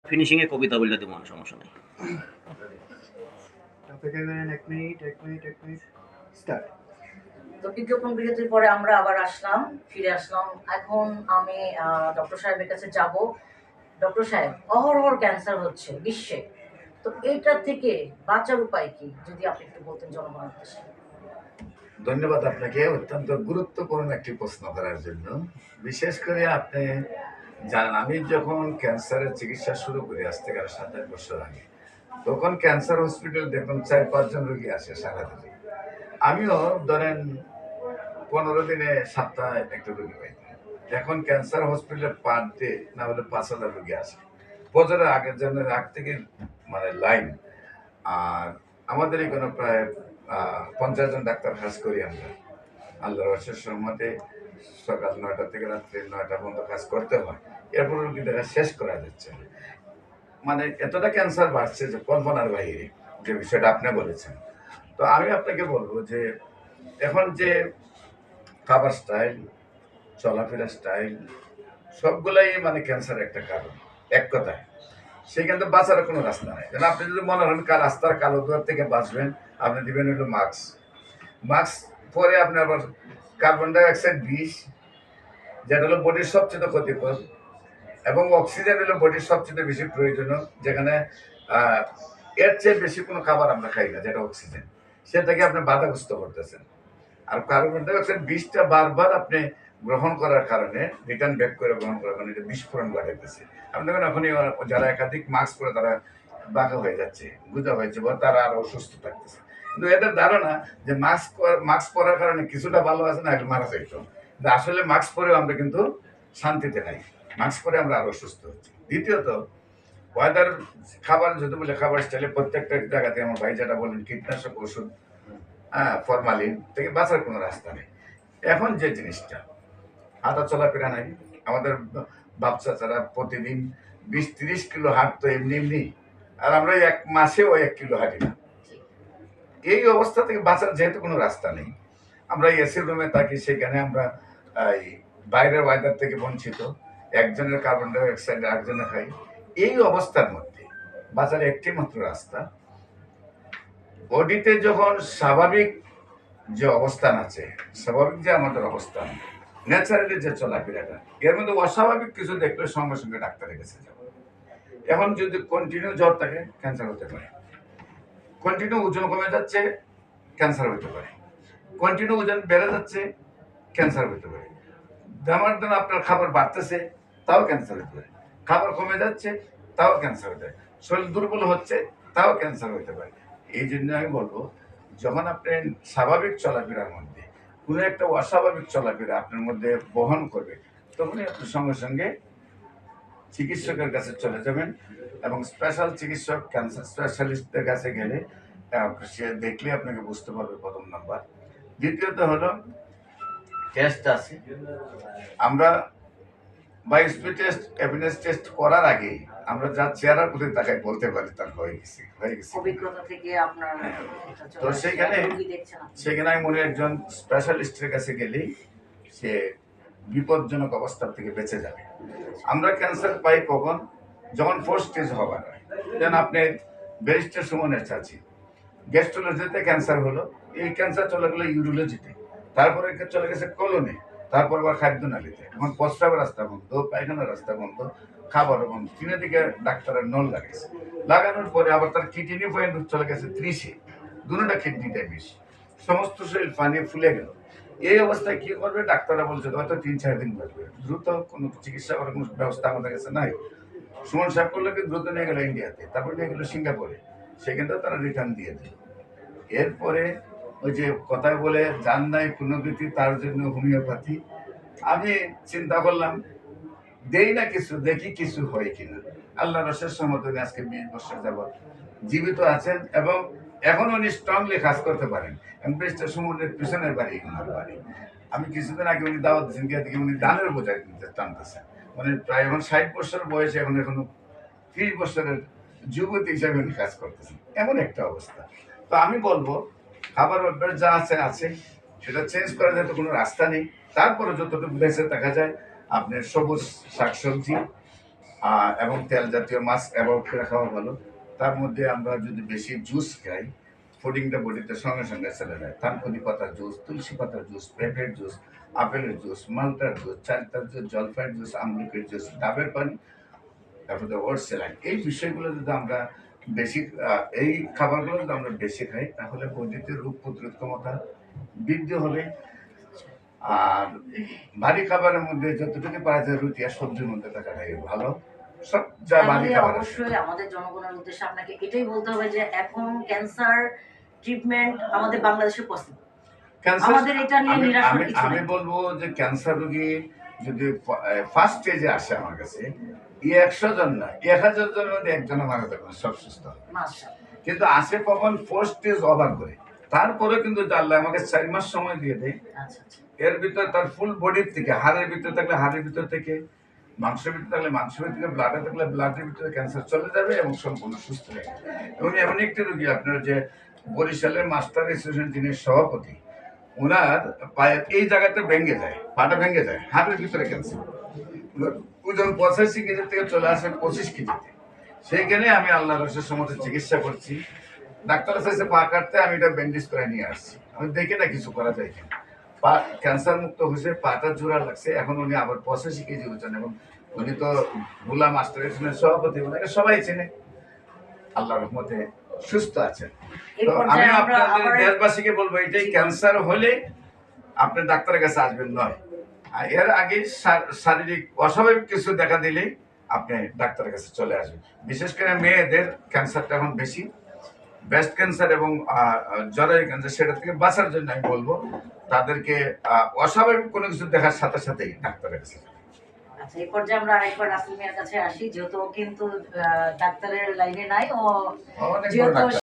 Finishing এ কবিতা বললে দেবো না, সমস্যা নেই। তো বিজ্ঞাপন বিরতির পরে আমরা আবার ফিরে আসলাম। এখন আমি ডক্টর সাহেবের কাছে যাব। ডক্টর সাহেব, অহরহ ক্যান্সার হচ্ছে বিশ্বে, তো এটা থেকে বাঁচার উপায় কি যদি আপনি একটু বলতেন জনগণের উদ্দেশ্যে। ধন্যবাদ আপনাকে অত্যন্ত গুরুত্বপূর্ণ একটি প্রশ্ন করার জন্য। বিশেষ করে আপনি জানেন, আমি যখন ক্যান্সারের চিকিৎসা শুরু করি আজ থেকে 7-8 বছর আগে, তখন ক্যান্সার হসপিটাল দেখুন 4-5 জন রোগী আসে সারাদিনে। আমিও ধরেন 15 দিনে সপ্তাহে একটা রোগী পাই। এখন ক্যান্সার হসপিটালে পার ডে না হলে 5,000 রোগী আসে। বছরের আগের জন্য আগ থেকে মানে লাইন। আর আমাদের এখানে প্রায় 50 জন ডাক্তার কাজ করি আমরা। আল্লাহর অশেষ রহমতে সকাল 9টা থেকে রাত্রি 9টা পর্যন্ত কাজ করতে হয়। এরপর রোগী দেখা শেষ করা যাচ্ছে না। মানে এতটা ক্যান্সার বাড়ছে যে কল্পনার বাইরে, যে বিষয়টা আপনি বলেছেন। তো আমি আপনাকে বলবো যে এখন যে খাবার স্টাইল, চলাফেরা স্টাইল, সবগুলাই মানে ক্যান্সার একটা কারণ। এক কথায় সেখান থেকে বাঁচার কোনো রাস্তা নাই। যেন আপনি যদি মনে হন রাস্তার কালো দুয়ার থেকে বাঁচবেন, আপনি দিবেন হলো মাস্ক। মাস্ক পরে আপনি আবার কার্বন ডাইঅক্সাইড বিষ, যেটা হলো বডির সবচেয়ে ক্ষতিকর, এবং অক্সিজেন হলো বডির সবচেয়ে বেশি প্রয়োজনীয়, যেখানে এর চেয়ে বেশি কোনো খাবার আমরা খাই না, যেটা অক্সিজেন, সেটাকে আপনি বাধাগ্রস্ত করতেছেন। আর কার্বন ডাইঅক্সাইড বিষটা বারবার আপনি গ্রহণ করার কারণে, রিটার্ন ব্যাক করে গ্রহণ করার কারণে এটা বিস্ফোরণ ঘটাইতেছে। আপনি দেখুন এখনই যারা একাধিক মাস্ক পরে তারা বাঁকা হয়ে যাচ্ছে, গুজা হয়েছে, বা তারা আরো অসুস্থ থাকতেছে। কিন্তু এদের ধারণা যে মাস্ক পরার কারণে কিছুটা ভালো আছে না, মারা যাইত। কিন্তু আসলে মাস্ক পরেও আমরা কিন্তু শান্তিতে নাই, মাস্ক পরে আমরা আরো অসুস্থ হচ্ছি। দ্বিতীয়ত ওয়েদার, খাবার যদি বলে খাবার স্টাইলে প্রত্যেকটা জায়গাতে আমার ভাই যেটা বলেন কীটনাশক ওষুধ, ফরমালিন থেকে বাঁচার কোনো রাস্তা নেই। এখন যে জিনিসটা, হাঁটা চলাফেরা নাই। আমাদের বাপ চাচারা প্রতিদিন 20-30 কিলো হাঁটতো এমনি এমনি, আর আমরা 1 মাসেও 1 কিলো হাঁটি না। এই অবস্থা থেকে বাঁচার যেহেতু কোনো রাস্তা নেই, আমরা এসির রুমে থাকি, সেখানে আমরা এই বাইরের ওয়েদার থেকে বঞ্চিত, একজনের কার্বন ডাইঅক্সাইড আরেকজনে খাই। এই অবস্থার মধ্যে বাঁচার একটি মাত্র রাস্তা, বডিতে যখন স্বাভাবিক যে অবস্থান আছে, স্বাভাবিক যে আমাদের অবস্থান, ন্যাচারালি যে চলাফেরাটা, এর মধ্যে অস্বাভাবিক কিছু দেখলে সঙ্গে সঙ্গে ডাক্তারের কাছে যাবো। এখন যদি কন্টিনিউ জ্বর থাকে, ক্যান্সার হতে পারে। কন্টিনিউ ওজন কমে যাচ্ছে, ক্যান্সার হতে পারে। কন্টিনিউ ওজন বেড়ে যাচ্ছে, ক্যান্সার হতে পারে। দামার দাম আপনার খাবার বাড়তেছে, তাও ক্যান্সার হতে পারে। খাবার কমে যাচ্ছে, তাও ক্যান্সার হতে পারে। শরীর দুর্বল হচ্ছে, তাও ক্যান্সার হতে পারে। এই জন্য আমি বলবো, যখন আপনি স্বাভাবিক চলাফেরার মধ্যে কোনো একটা অস্বাভাবিক চলাফেরা আপনার মধ্যে বহন করবে, তখনই আপনি সঙ্গে সঙ্গে চিকিৎসকের কাছে চলে যাবেন। এবং স্পেশাল চিকিৎসক, ক্যান্সার স্পেশালিস্টদের কাছে গেলে সে দেখলে আপনাকে বুঝতে পারবে, প্রথম নাম্বার। দ্বিতীয়ত হলো টেস্ট আছে। আমরা বায়োস্পি টেস্ট, এভিডেন্স টেস্ট করার আগে আমরা যার চেহারার প্রতি তাকাই বলতে পারি তার হয়ে গেছে। অভিজ্ঞতা থেকে আপনার তো সেখানে আমি মনে একজন স্পেশালিস্টের কাছে গেলেই সে বিপজ্জনক অবস্থার থেকে বেঁচে যাবে। আমরা ক্যান্সার পাই কখন? যখন 4 স্টেজ হবার হয়। যেন আপনি ব্যারিস্টার সুমনের চাচি, গ্যাস্ট্রোলজিতে ক্যান্সার হলো, এই ক্যান্সার চলে গেলো ইউরোলজিতে, তারপরে চলে গেছে কোলনে, তারপর আবার খাদ্যনালীতে, এখন প্রস্রাবের রাস্তা বন্ধ, পায়খানার রাস্তা বন্ধ, খাবার বন্ধ, 3 দিকে ডাক্তারের নল লাগাইছে। লাগানোর পরে আবার তার কিডনি পয়েন্ট চলে গেছে 30-এ, দুটোটা কিডনিটাই বেশি, সমস্ত শরীর পানি ফুলে গেল। এই অবস্থায় কি করবে? ডাক্তাররা বলছে হয়তো 3-4 দিন বাঁচবে। দ্রুত কোনো চিকিৎসা করার কোনো ব্যবস্থা আমাদের কাছে নাই। সুমন সাহেব করলে কি দ্রুত নিয়ে গেল ইন্ডিয়াতে, তারপর নিয়ে গেল সিঙ্গাপুরে, সেখানটাও তারা রিটার্ন দিয়ে দিল। এরপরে ওই যে কথায় বলে যার নাই পুনর্গতি তার জন্য হোমিওপ্যাথি। আমি চিন্তা করলাম দেই না কিছু, দেখি কিছু হয় কিনা। আল্লাহ রসের সমতনে আজকে 20 বছর যাবৎ জীবিত আছেন, এবং এখন উনি স্ট্রংলি কাজ করতে পারেন। ব্যারিস্টার সুমনের পিছনের বাড়ি ওনার বাড়ি। আমি কিছুদিন আগে উনি দাওয়াত দিয়েছেন, গিয়ে দেখি উনি দানের বোঝায় টানতেছেন। মানে প্রায় এখন 60 বছর বয়সে, এখনো 30 বছরের যুবতী হিসাবে উনি কাজ করতেছেন, এমন একটা অবস্থা। তো আমি বলবো খাবার অভ্যাস যা আছে আছে, সেটা চেঞ্জ করার যাতে কোনো রাস্তা নেই। তারপরে যতটুকু বেঁচে দেখা যায়, আপনার সবুজ শাকসবজি, এবং তেল জাতীয় মাছ অ্যাভয়েড করে খাওয়া ভালো। তার মধ্যে আমরা যদি বেশি জুস খাই, ফুডিংটা বডিতে সঙ্গে সঙ্গে চলে যায়। থানকুনি পাতার জুস, তুলসী পাতার জুস, পেঁপের জুস, আপেলের জুস, মালটার জুস, চালতার জুস, জলপাইয়ের জুস, আমলকির জুস, ডাবের পানি, তারপরে ওটস স্যালাড, এই বিষয়গুলো যদি আমরা বেশি এই খাবারগুলো যদি আমরা বেশি খাই তাহলে বডিতে রোগ প্রতিরোধ ক্ষমতা বৃদ্ধি হবে। আর ভারী খাবারের মধ্যে যতটুকু পারা যায় রুটি আর সবজির মধ্যে থাকাটাই ভালো। সব যা ভারী তাহলে খাবার আছে। অবশ্যই আমাদের জনগণের উদ্দেশ্যে আপনাকে এটাই বলতে হবে যে এখন ক্যান্সার ট্রিটমেন্ট আমাদের বাংলাদেশে পসিবল। ক্যান্সার আমাদের এটা নিয়ে নিরাশার আমি কিছু আমি নেই। বলবো যে ক্যান্সার রোগী যদি ফার্স্ট স্টেজে আসে আমার কাছে, 100 জন না 1000 জনের মধ্যে একজন মারা যাবে না, সব সুস্থ হবে। মাশাআল্লাহ। কিন্তু আসে কখন ফার্স্ট স্টেজ ওভার করে, তারপরে কিন্তু আল্লাহ আমাকে 4 মাস সময় দিয়ে দেয়। আচ্ছা আচ্ছা। এর ভিতরে তার ফুল বডির থেকে, হাড়ের ভিতরে থাকলে হাড়ের ভিতর থেকে, মাংসের ভিতরে থাকলে মাংসের ভিতরে থেকে, ব্লাডে থাকলে ব্লাডের ভিতরে ক্যান্সার চলে যাবে এবং সম্পূর্ণ সুস্থ হয়ে যাবে। এবং এমন একটি রোগী, আপনার যে বরিশালের মাস্টার অ্যাসোসিয়েশন যিনি সভাপতি, ওনার পায়ের এই জায়গাটা ভেঙে যায়, পাটা ভেঙে যায়, হাড়ের ভিতরে ক্যান্সার। ওজন 85 কেজি থেকে চলে আসে 25 কেজিতে। সেইখানে আমি আল্লাহ রসের সময় চিকিৎসা করছি। ডাক্তার চাইছে পা কাটতে, আমি এটা ব্যান্ডেজ করে নিয়ে আসছি। আমি দেখি না কিছু করা যায় কিনা। পা ক্যান্সার মুক্ত হয়েছে, পাটা জোড়া লাগছে, এখন উনি আবার 85 কেজি ওজন, এবং উনি তো ভোলা মাস্টার অ্যাসোসিয়েশনের সভাপতি, ওনাকে সবাই চেনে। আল্লাহর রহমতে সুস্থ আছেন। এই তো আমি পর্যায়ে আমরা আপনাদের আবার দেশবাসীকে বলবো, এটাই ক্যান্সার হলে আপনি ডাক্তারের কাছে আসবেন নয়। আর এর আগে শারীরিক অস্বাভাবিক কিছু দেখা দিলে আপনি ডাক্তারের কাছে চলে আসবেন। বিশেষ করে মেয়েদের ক্যান্সারটা এখন বেশি, ব্রেস্ট ক্যান্সার এবং জরায়ু ক্যান্সার, সেটা থেকে বাঁচার জন্য আমি বলবো তাদেরকে অস্বাভাবিক কোনো কিছু দেখার সাথে সাথেই ডাক্তারের কাছে। আচ্ছা, এই পর্যায়ে আমরা আরেকবার রাসেল মিয়ার কাছে আসি, যেহেতু ও কিন্তু ডাক্তারের লাইনে নাই, ও অনেক বড় যেহেতু ডাক্তার।